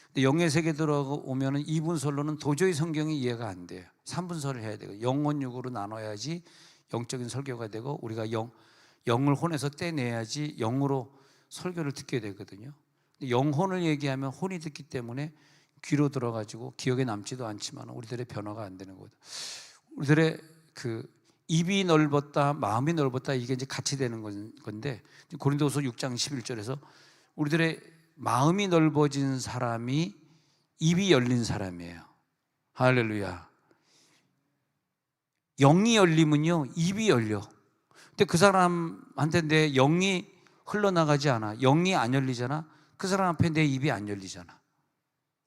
근데 영의 세계 들어오면은 이분설로는 도저히 성경이 이해가 안 돼요. 3분설을 해야 되고 영혼육으로 나눠야지 영적인 설교가 되고, 우리가 영을 혼에서 떼내야지 영으로 설교를 듣게 되거든요. 영혼을 얘기하면 혼이 듣기 때문에 귀로 들어가지고 기억에 남지도 않지만 우리들의 변화가 안 되는 거거든. 우리들의 그 입이 넓었다, 마음이 넓었다, 이게 이제 같이 되는 건데, 고린도후서 6장 11절에서 우리들의 마음이 넓어진 사람이 입이 열린 사람이에요. 할렐루야. 영이 열리면요, 입이 열려. 근데 그 사람한테 내 영이 흘러나가지 않아. 영이 안 열리잖아. 그 사람 앞에 내 입이 안 열리잖아.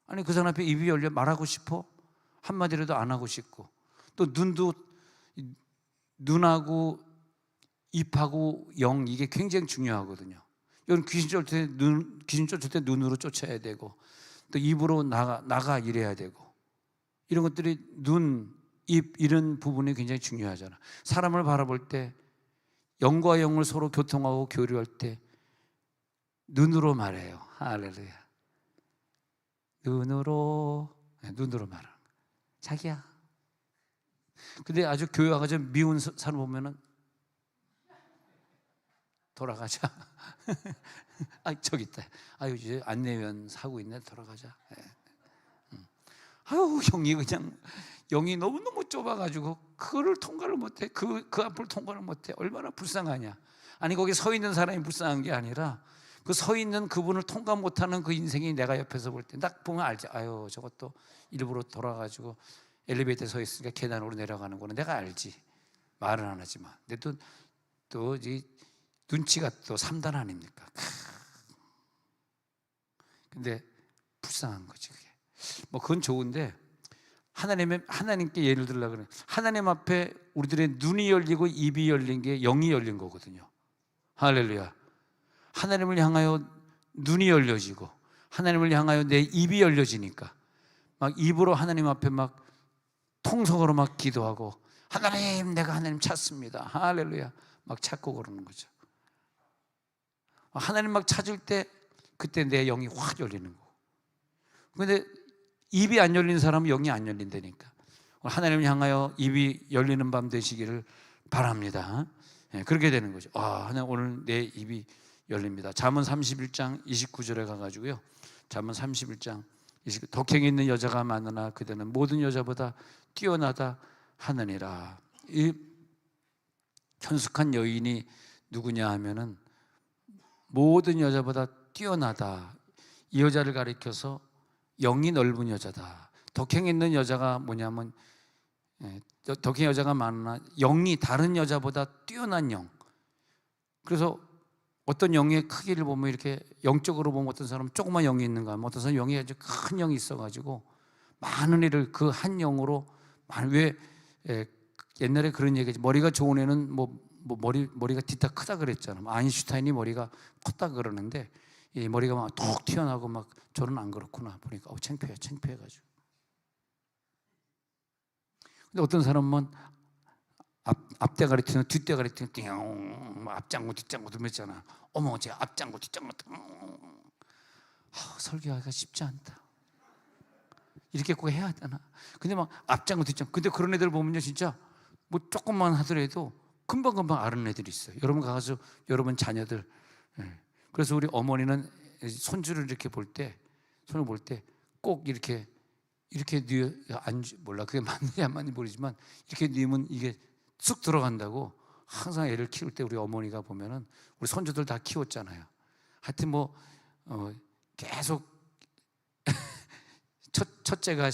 아니, 그 사람 앞에 입이 열려 말하고 싶어? 한마디라도 안 하고 싶고, 또 눈하고 입하고 영, 이게 굉장히 중요하거든요. 여러분, 귀신 쫓을 때 눈으로 쫓아야 되고, 또 입으로 나가 이래야 되고, 이런 것들이 눈, 입, 이런 부분이 굉장히 중요하잖아. 사람을 바라볼 때 영과 영을 서로 교통하고 교류할 때 눈으로 말해요. 할렐루야. 눈으로 말하는 거야. 자기야. 근데 아주 교회가 좀 미운 사람 보면은 돌아가자. 아, 저기 있다. 아유, 이제 안내원 사고 있네. 돌아가자. 아유, 영이 너무너무 좁아가지고 그거를 통과를 못해. 그 앞을 통과를 못해. 얼마나 불쌍하냐. 아니, 거기 서 있는 사람이 불쌍한 게 아니라 그 서 있는 그분을 통과 못하는 그 인생이 내가 옆에서 볼 때 딱 보면 알지. 아유, 저것도 일부러 돌아가지고 엘리베이터에 서 있으니까 계단으로 내려가는구나. 내가 알지. 말은 안 하지만. 근데 또 이 눈치가 또 3단 아닙니까? 근데 불쌍한 거지, 그게. 뭐 그건 좋은데, 하나님께 예를 들려고 그래. 하나님 앞에 우리들의 눈이 열리고 입이 열린 게 영이 열린 거거든요. 할렐루야. 하나님을 향하여 눈이 열려지고 하나님을 향하여 내 입이 열려지니까 막 입으로 하나님 앞에 막 통성으로 막 기도하고, 하나님, 내가 하나님 찾습니다. 할렐루야. 막 찾고 그러는 거죠. 하나님 막 찾을 때 그때 내 영이 확 열리는 거고. 근데 입이 안 열린 사람은 영이 안 열린다니까. 하나님을 향하여 입이 열리는 밤 되시기를 바랍니다. 그렇게 되는 거죠. 하나님, 오늘 내 입이 열립니다. 잠언 31장 29절에 가가지고요. 잠언 31장 29, 덕행이 있는 여자가 많으나 그대는 모든 여자보다 뛰어나다 하느니라. 이 현숙한 여인이 누구냐 하면은 모든 여자보다 뛰어나다. 이 여자를 가리켜서 영이 넓은 여자다. 덕행이 있는 여자가 뭐냐면, 덕행 여자가 많으나 영이 다른 여자보다 뛰어난 영. 그래서 어떤 영의 크기를 보면, 이렇게 영적으로 보면 어떤 사람은 조그만 영이 있는가 하면 어떤 사람은 영이 아주 큰 영이 있어가지고 많은 일을 그 한 영으로, 왜 옛날에 그런 얘기지, 머리가 좋은 애는 머리가 뒤타 크다 그랬잖아. 아인슈타인이 머리가 컸다 그러는데, 이 머리가 막 톡 튀어나오고 막, 저는 안 그렇구나 보니까 창피해가지고. 근데 어떤 사람은 앞대가리 튀는, 뒷대가리 튀는, 띵, 앞장구 뒷장구 들었잖아. 어머, 제 앞장구 뒷장구. 설교하기가 쉽지 않다. 이렇게 꼭 해야 되나? 근데 막 앞장구 뒷장구. 근데 그런 애들 보면요, 진짜 뭐 조금만 하더라도 금방금방 아는 애들이 있어요. 여러분 가서 여러분 자녀들. 그래서 우리 어머니는 손주를 이렇게 볼 때, 손을 볼 때 꼭 이렇게 몰라 그게 맞는지 안 맞는지 모르지만 이렇게 뉘면 이게 쑥 들어간다고. 항상 애를 키울 때 우리 어머니가 보면은 우리 손주들 다 키웠잖아요. 하여튼 계속 첫째가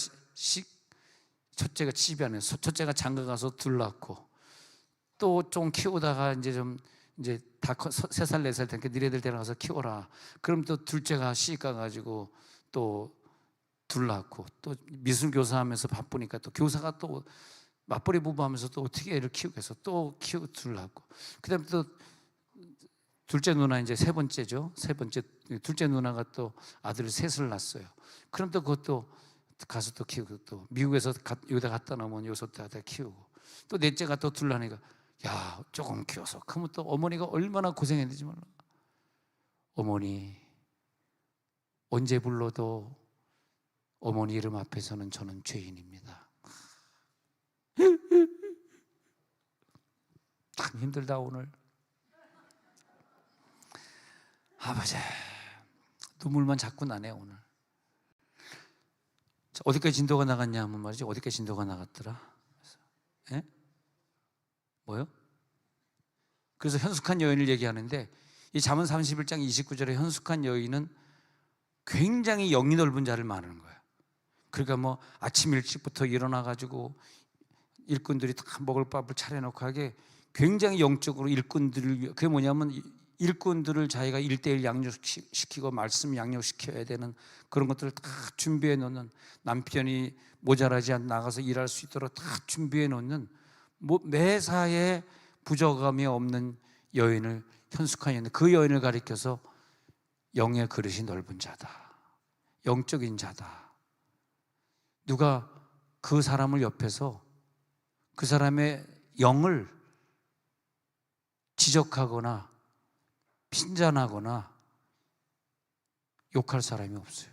집이 안 해서 첫째가 장가 가서 둘 낳고, 또 좀 키우다가 이제 다 3살 4살 되니까 니네들 데려가서 키워라. 그럼 또 둘째가 시집 가가지고 또 둘 낳고, 또 미술 교사하면서 바쁘니까 또 교사가 또 맞벌이 부부하면서 또 어떻게 애를 키우겠어. 또 키우고 둘 낳고, 그다음에 또 둘째 누나 이제 세 번째죠. 둘째 누나가 또 아들을 셋을 낳았어요. 그럼 또 그것도 가서 또 키우고, 또 미국에서 여기다 갖다 놓으면 여기서 또 키우고, 또 넷째가 또 둘 낳으니까 야 조금 키워서. 그러면 또 어머니가 얼마나 고생했는지 몰라. 어머니 언제 불러도 어머니 이름 앞에서는 저는 죄인입니다. 참 힘들다 오늘. 아버지, 눈물만 자꾸 나네 오늘. 어디까지 진도가 나갔냐 하면 말이지, 어디까지 진도가 나갔더라? 예? 뭐요? 그래서 현숙한 여인을 얘기하는데, 이 잠언 31장 29절에 현숙한 여인은 굉장히 영이 넓은 자를 말하는 거예요. 그러니까 아침 일찍부터 일어나가지고 일꾼들이 다 먹을 밥을 차려놓고 하게 굉장히 영적으로 일꾼들을, 그게 뭐냐면 일꾼들을 자기가 1:1 양육시키고 말씀 양육시켜야 되는 그런 것들을 다 준비해 놓는, 남편이 모자라지 않고 나가서 일할 수 있도록 다 준비해 놓는, 매사에 부족함이 없는 여인을, 현숙한 여인, 그 여인을 가리켜서 영의 그릇이 넓은 자다, 영적인 자다. 누가 그 사람을 옆에서 그 사람의 영을 지적하거나 핀잔하거나 욕할 사람이 없어요.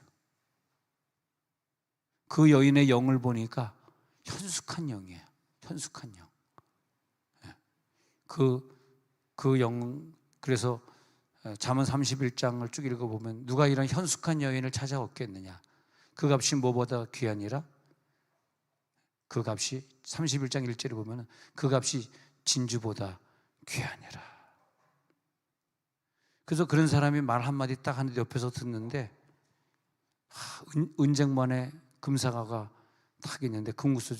그 여인의 영을 보니까 현숙한 영이에요. 현숙한 영. 그 영. 그래서 잠언 31장을 쭉 읽어보면 누가 이런 현숙한 여인을 찾아 얻겠느냐, 그 값이 뭐보다 귀하니라. 그 값이 31장 1절에 보면 그 값이 진주보다 귀하니라. 그래서 그런 사람이 말 한마디 딱 하는데 옆에서 듣는데, 은쟁반에 금사과가 딱 있는데 금국수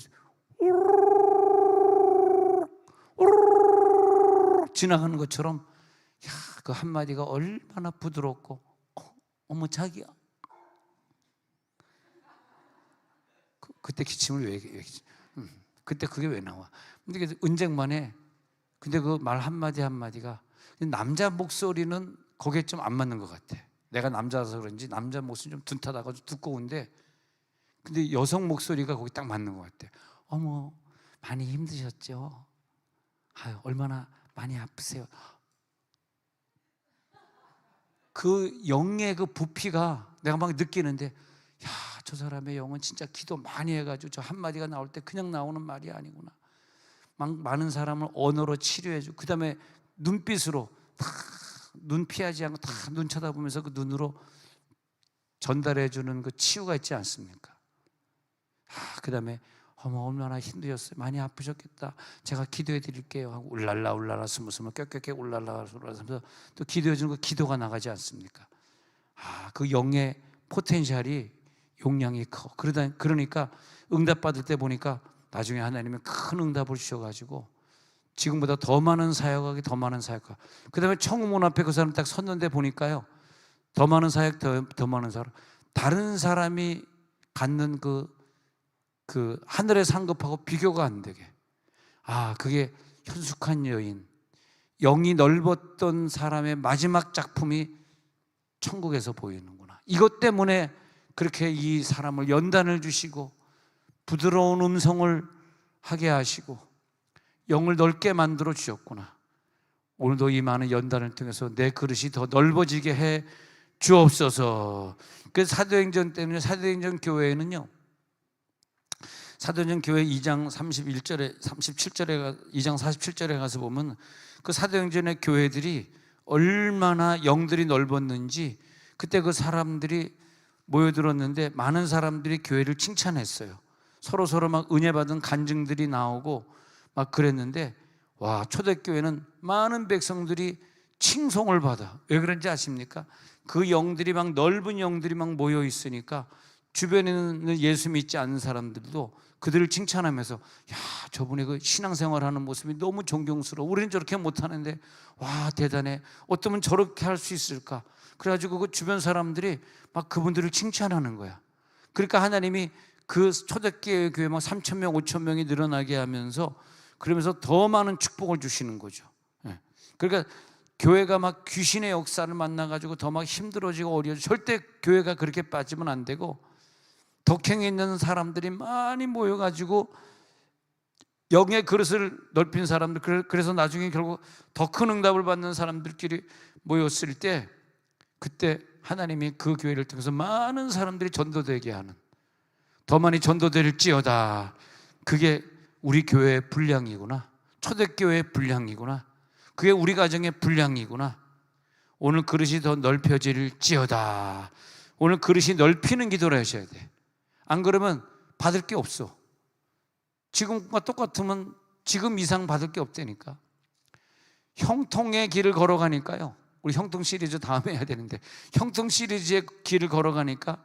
지나가는 것처럼, 그 한마디가 얼마나 부드럽고, 어머 자기야, 그때 기침을 왜 그때 그게 왜 나와? 근데 은쟁반에, 근데 그 말 한마디 한마디가, 남자 목소리는 거기에 좀 안 맞는 것 같아. 내가 남자라서 그런지 남자 목소리 좀 둔하다가 두꺼운데, 근데 여성 목소리가 거기 딱 맞는 것 같아. 어머 많이 힘드셨죠? 아유 얼마나 많이 아프세요? 그 영의 그 부피가 내가 막 느끼는데, 야, 저 사람의 영은 진짜 기도 많이 해가지고 저 한마디가 나올 때 그냥 나오는 말이 아니구나. 막 많은 사람을 언어로 치료해주고, 그 다음에 눈빛으로 다 눈 피하지 않고 다 눈 쳐다보면서 그 눈으로 전달해주는 그 치유가 있지 않습니까? 그 다음에 어머 얼마나 힘드셨어요, 많이 아프셨겠다, 제가 기도해 드릴게요 하고 울랄라 스무스무 껴껴껴 울랄라 하면서 또 기도해 주는 그 기도가 나가지 않습니까? 그 영의 포텐셜이, 용량이 커. 그러니까 응답받을 때 보니까 나중에 하나님은 큰 응답을 주셔가지고 지금보다 더 많은 사역하기, 더 많은 사역하기. 그 다음에 청우문 앞에 그 사람 딱 섰는데 보니까요, 더 많은 사역, 더 많은 사역. 다른 사람이 갖는 그 하늘의 상급하고 비교가 안 되게, 그게 현숙한 여인, 영이 넓었던 사람의 마지막 작품이 천국에서 보이는구나. 이것 때문에 그렇게 이 사람을 연단을 주시고 부드러운 음성을 하게 하시고 영을 넓게 만들어 주셨구나. 오늘도 이 많은 연단을 통해서 내 그릇이 더 넓어지게 해 주옵소서. 그래서 사도행전 때문에, 사도행전 교회에는요, 사도행전 교회 2장 31절에 37절에 2장 47절에 가서 보면 그 사도행전의 교회들이 얼마나 영들이 넓었는지 그때 그 사람들이 모여들었는데 많은 사람들이 교회를 칭찬했어요. 서로 막 은혜 받은 간증들이 나오고 막 그랬는데, 와, 초대교회는 많은 백성들이 칭송을 받아. 왜 그런지 아십니까? 그 영들이 막, 넓은 영들이 막 모여 있으니까 주변에는 예수 믿지 않는 사람들도 그들을 칭찬하면서, 야, 저분의 그 신앙생활하는 모습이 너무 존경스러워. 우리는 저렇게 못하는데 와, 대단해. 어쩌면 저렇게 할 수 있을까? 그래가지고 그 주변 사람들이 막 그분들을 칭찬하는 거야. 그러니까 하나님이 그 초대교회 교회 막 3,000명, 5,000명이 늘어나게 하면서, 그러면서 더 많은 축복을 주시는 거죠. 그러니까 교회가 막 귀신의 역사를 만나가지고 더 막 힘들어지고 어려워지고, 절대 교회가 그렇게 빠지면 안 되고, 덕행에 있는 사람들이 많이 모여가지고 영의 그릇을 넓힌 사람들, 그래서 나중에 결국 더 큰 응답을 받는 사람들끼리 모였을 때, 그때 하나님이 그 교회를 통해서 많은 사람들이 전도되게 하는, 더 많이 전도될지어다. 그게 우리 교회의 분량이구나. 초대교회의 분량이구나. 그게 우리 가정의 분량이구나. 오늘 그릇이 더 넓혀질지어다. 오늘 그릇이 넓히는 기도를 하셔야 돼. 안 그러면 받을 게 없어. 지금과 똑같으면 지금 이상 받을 게 없다니까. 형통의 길을 걸어가니까요, 우리 형통 시리즈 다음에 해야 되는데, 형통 시리즈의 길을 걸어가니까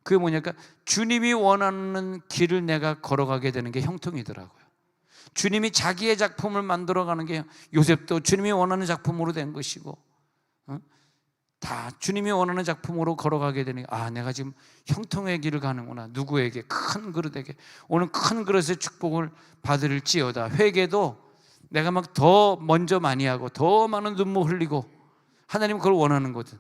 그게 뭐냐니까, 주님이 원하는 길을 내가 걸어가게 되는 게 형통이더라고요. 주님이 자기의 작품을 만들어가는 게, 요셉도 주님이 원하는 작품으로 된 것이고, 다 주님이 원하는 작품으로 걸어가게 되는 게, 아, 내가 지금 형통의 길을 가는구나. 누구에게? 큰 그릇에게. 오늘 큰 그릇의 축복을 받을지어다. 회개도 내가 막 더 먼저 많이 하고 더 많은 눈물 흘리고, 하나님은 그걸 원하는 거든.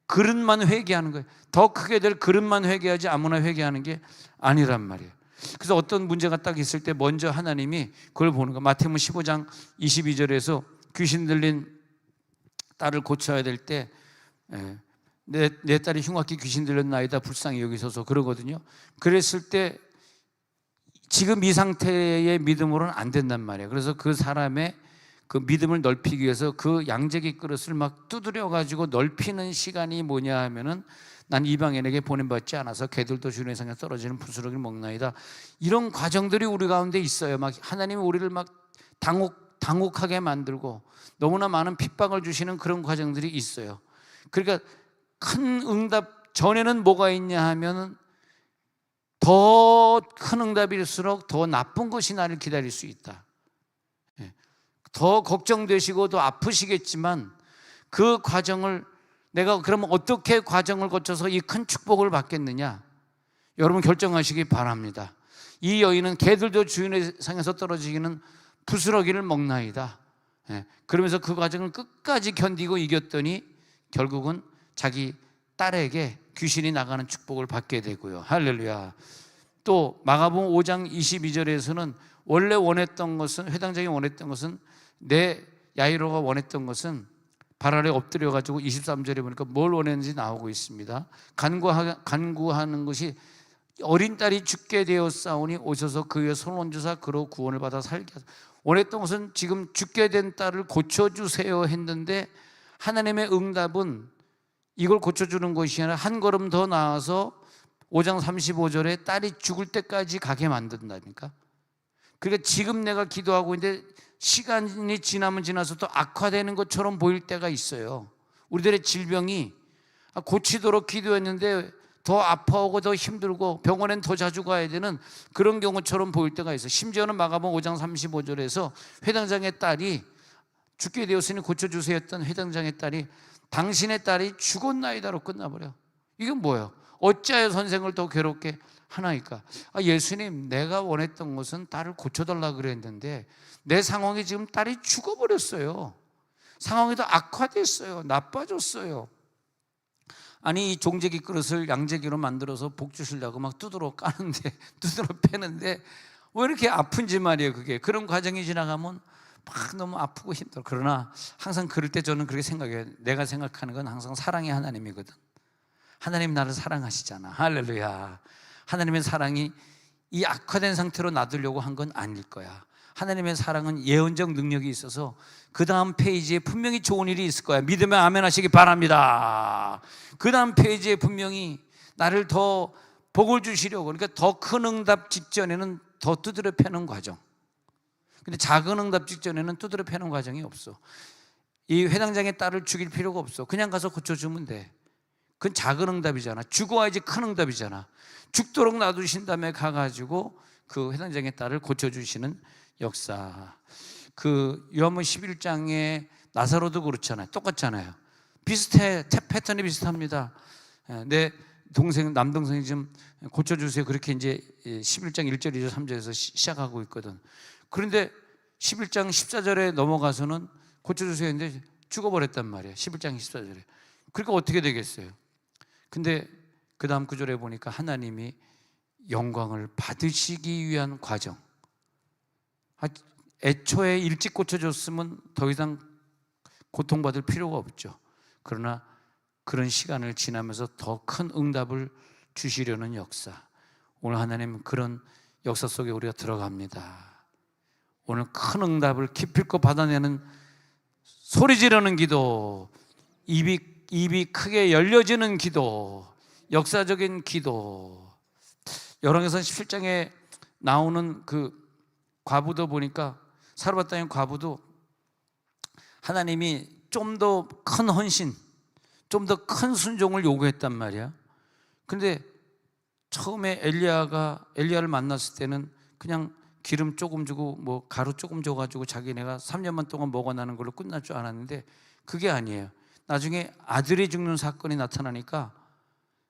그릇만 회개하는 거예요. 더 크게 될 그릇만 회개하지 아무나 회개하는 게 아니란 말이에요. 그래서 어떤 문제가 딱 있을 때 먼저 하나님이 그걸 보는 거예요. 마태복음 15장 22절에서 귀신 들린 딸을 고쳐야 될 때, 내 딸이 흉악히 귀신 들렸나이다 불쌍히 여기소서, 그러거든요. 그랬을 때 지금 이 상태의 믿음으로는 안 된단 말이에요. 그래서 그 사람의 그 믿음을 넓히기 위해서 그 양재기 그릇을 막 두드려 가지고 넓히는 시간이 뭐냐 하면은, 난 이방인에게 보냄받지 않아서 개들도 주님의 상에 떨어지는 부스러기를 먹나이다. 이런 과정들이 우리 가운데 있어요. 막 하나님이 우리를 막 당혹하게 만들고 너무나 많은 핍박을 주시는 그런 과정들이 있어요. 그러니까 큰 응답 전에는 뭐가 있냐 하면, 더 큰 응답일수록 더 나쁜 것이 나를 기다릴 수 있다. 더 걱정되시고 더 아프시겠지만, 그 과정을 내가 그러면 어떻게 과정을 거쳐서 이 큰 축복을 받겠느냐, 여러분 결정하시기 바랍니다. 이 여인은 개들도 주인의 상에서 떨어지기는 부스러기를 먹나이다. 그러면서 그 과정을 끝까지 견디고 이겼더니 결국은 자기 딸에게 귀신이 나가는 축복을 받게 되고요. 할렐루야. 또 마가복음 5장 22절에서는 원래 원했던 것은, 회당장이 원했던 것은, 내 야이로가 원했던 것은 발 아래 엎드려 가지고 23절에 보니까 뭘 원했는지 나오고 있습니다. 간구하는 것이, 어린 딸이 죽게 되었사오니 오셔서 그 위에 손 얹으사 그로 구원을 받아 살게 하소서. 원했던 것은 지금 죽게 된 딸을 고쳐주세요 했는데, 하나님의 응답은 이걸 고쳐주는 것이 아니라 한 걸음 더 나아서 5장 35절에 딸이 죽을 때까지 가게 만든다니까. 그러니까 지금 내가 기도하고 있는데 시간이 지나면 지나서 또 악화되는 것처럼 보일 때가 있어요. 우리들의 질병이 고치도록 기도했는데 더 아파오고 더 힘들고 병원엔 더 자주 가야 되는 그런 경우처럼 보일 때가 있어요. 심지어는 마가복음 5장 35절에서 회당장의 딸이, 죽게 되었으니 고쳐주세요 했던 회당장의 딸이, 당신의 딸이 죽었나이다로 끝나버려. 이게 뭐예요? 어찌하여 선생을 더 괴롭게 하나이까? 예수님, 내가 원했던 것은 딸을 고쳐달라고 그랬는데 내 상황이 지금 딸이 죽어버렸어요. 상황이 더 악화됐어요. 나빠졌어요. 아니, 이 종재기 그릇을 양재기로 만들어서 복 주시려고 막 두드러 까는데, 두드러 패는데 왜 이렇게 아픈지 말이에요. 그게 그런 과정이 지나가면 막 너무 아프고 힘들어. 그러나 항상 그럴 때 저는 그렇게 생각해요. 내가 생각하는 건 항상 사랑의 하나님이거든. 하나님 나를 사랑하시잖아. 할렐루야. 하나님의 사랑이 이 악화된 상태로 놔두려고 한 건 아닐 거야. 하나님의 사랑은 예언적 능력이 있어서 그 다음 페이지에 분명히 좋은 일이 있을 거야. 믿으면 아멘 하시기 바랍니다. 그 다음 페이지에 분명히 나를 더 복을 주시려고, 그러니까 더 큰 응답 직전에는 더 두드려 패는 과정. 근데 작은 응답 직전에는 두드려 패는 과정이 없어. 이 회당장의 딸을 죽일 필요가 없어. 그냥 가서 고쳐주면 돼. 그건 작은 응답이잖아. 죽어야지 큰 응답이잖아. 죽도록 놔두신 다음에 가가지고 그 회당장의 딸을 고쳐주시는 역사. 그 요한복음 11장에 나사로도 그렇잖아요. 똑같잖아요. 비슷해. 패턴이 비슷합니다. 내 동생, 남동생이 좀 고쳐주세요. 그렇게 이제 11장 1절, 2절, 3절에서 시작하고 있거든. 그런데 11장 14절에 넘어가서는 고쳐주세요 했는데 죽어버렸단 말이에요. 11장 14절에. 그러니까 어떻게 되겠어요? 근데 그 다음 구절에 보니까 하나님이 영광을 받으시기 위한 과정. 애초에 일찍 고쳐줬으면 더 이상 고통받을 필요가 없죠. 그러나 그런 시간을 지나면서 더 큰 응답을 주시려는 역사. 오늘 하나님 그런 역사 속에 우리가 들어갑니다. 오늘 큰 응답을 기필코 받아내는 소리 지르는 기도, 입이 크게 열려지는 기도, 역사적인 기도. 열왕기상 17장에 나오는 그 과부도 보니까 사르밧 땅의 과부도 하나님이 좀 더 큰 헌신, 좀 더 큰 순종을 요구했단 말이야. 근데 처음에 엘리야를 만났을 때는 그냥 기름 조금 주고 뭐 가루 조금 줘가지고 자기네가 3년만 동안 먹어나는 걸로 끝날 줄 알았는데 그게 아니에요. 나중에 아들이 죽는 사건이 나타나니까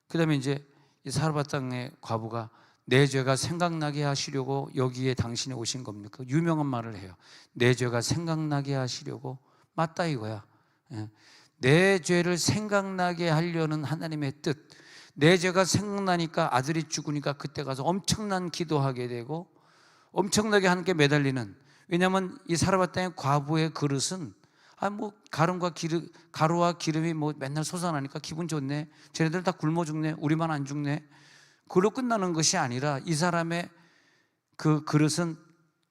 그 다음에 이제 사르밧 땅의 과부가 내 죄가 생각나게 하시려고 여기에 당신이 오신 겁니까? 유명한 말을 해요. 내 죄가 생각나게 하시려고. 맞다 이거야. 내 죄를 생각나게 하려는 하나님의 뜻. 내 죄가 생각나니까 아들이 죽으니까 그때 가서 엄청난 기도하게 되고 엄청나게 하나님께 매달리는. 왜냐하면 이 사르밧 땅의 과부의 그릇은 가루와 기름이 뭐 맨날 솟아나니까 기분 좋네. 쟤네들 다 굶어 죽네. 우리만 안 죽네. 그로 끝나는 것이 아니라 이 사람의 그 그릇은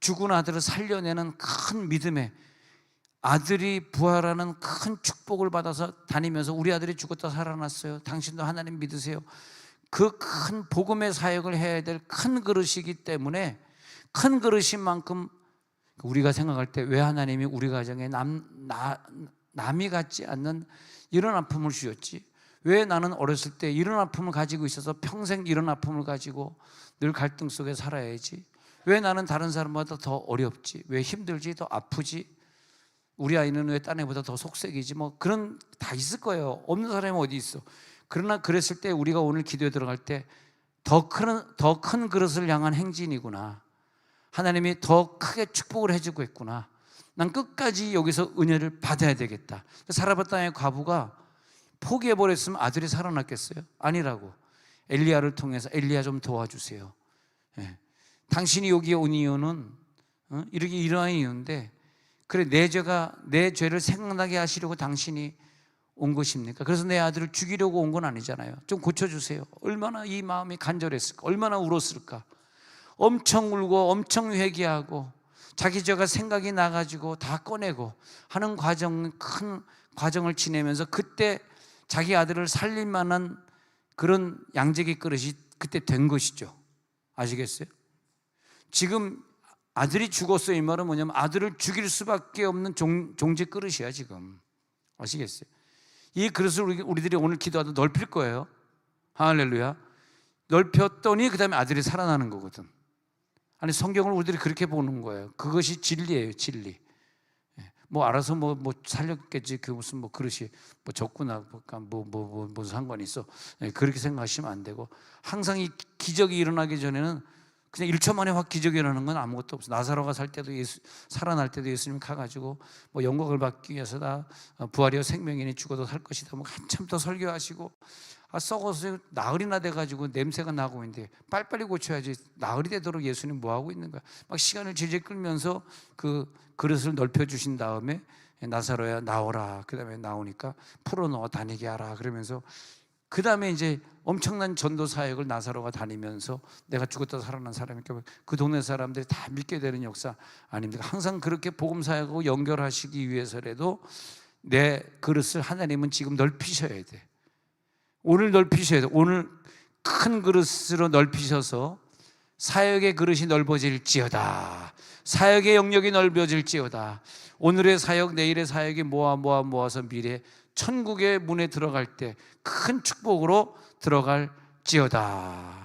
죽은 아들을 살려내는 큰 믿음에 아들이 부활하는 큰 축복을 받아서 다니면서 우리 아들이 죽었다 살아났어요. 당신도 하나님 믿으세요. 그 큰 복음의 사역을 해야 될 큰 그릇이기 때문에 큰 그릇인 만큼 우리가 생각할 때 왜 하나님이 우리 가정에 남이 같지 않는 이런 아픔을 주셨지? 왜 나는 어렸을 때 이런 아픔을 가지고 있어서 평생 이런 아픔을 가지고 늘 갈등 속에 살아야지? 왜 나는 다른 사람보다 더 어렵지? 왜 힘들지? 더 아프지? 우리 아이는 왜 딴 애보다 더 속색이지? 뭐 그런 다 있을 거예요. 없는 사람이 어디 있어? 그러나 그랬을 때 우리가 오늘 기도에 들어갈 때 더 큰 그릇을 향한 행진이구나. 하나님이 더 크게 축복을 해주고 있구나. 난 끝까지 여기서 은혜를 받아야 되겠다. 사르밧 땅의 과부가 포기해버렸으면 아들이 살아났겠어요? 아니라고. 엘리야를 통해서 엘리야 좀 도와주세요. 당신이 여기에 온 이유는 이렇게 이러한 이유인데 그래 내 죄를 생각나게 하시려고 당신이 온 것입니까? 그래서 내 아들을 죽이려고 온 건 아니잖아요. 좀 고쳐주세요. 얼마나 이 마음이 간절했을까? 얼마나 울었을까? 엄청 울고 엄청 회개하고 자기 죄가 생각이 나가지고 다 꺼내고 하는 큰 과정을 지내면서 그때 자기 아들을 살릴 만한 그런 양재기 그릇이 그때 된 것이죠. 아시겠어요? 지금 아들이 죽었어요. 이 말은 뭐냐면 아들을 죽일 수밖에 없는 종지 그릇이야 지금. 아시겠어요? 이 그릇을 우리들이 오늘 기도하다 넓힐 거예요. 할렐루야. 넓혔더니 그 다음에 아들이 살아나는 거거든. 아니 성경을 우리들이 그렇게 보는 거예요. 그것이 진리예요. 진리. 뭐 알아서 뭐 살렸겠지. 그 무슨 뭐 그릇이 뭐 적구나 무슨 상관이 있어. 그렇게 생각하시면 안 되고 항상 이 기적이 일어나기 전에는 그냥 1초 만에 확 기적이 일어나는 건 아무것도 없어. 나사로가 살아날 때도 예수님 가가지고 뭐 영광을 받기 위해서다. 부활이여 생명이니 죽어도 살 것이다. 뭐 한참 더 설교하시고 썩어서 나흘이나 돼가지고 냄새가 나고 있는데 빨리빨리 고쳐야지. 나흘이 되도록 예수님 뭐 하고 있는 거야? 막 시간을 질질 끌면서 그 그릇을 넓혀주신 다음에 나사로야 나오라. 그 다음에 나오니까 풀어넣어 다니게 하라. 그러면서 그 다음에 이제 엄청난 전도 사역을 나사로가 다니면서 내가 죽었다 살아난 사람이니까 그 동네 사람들이 다 믿게 되는 역사 아닙니까? 항상 그렇게 복음 사역하고 연결하시기 위해서라도 내 그릇을 하나님은 지금 넓히셔야 돼. 오늘 넓히셔야 돼. 오늘 큰 그릇으로 넓히셔서 사역의 그릇이 넓어질지어다. 사역의 영역이 넓어질지어다. 오늘의 사역, 내일의 사역이 모아서 미래 천국의 문에 들어갈 때 큰 축복으로 들어갈지어다.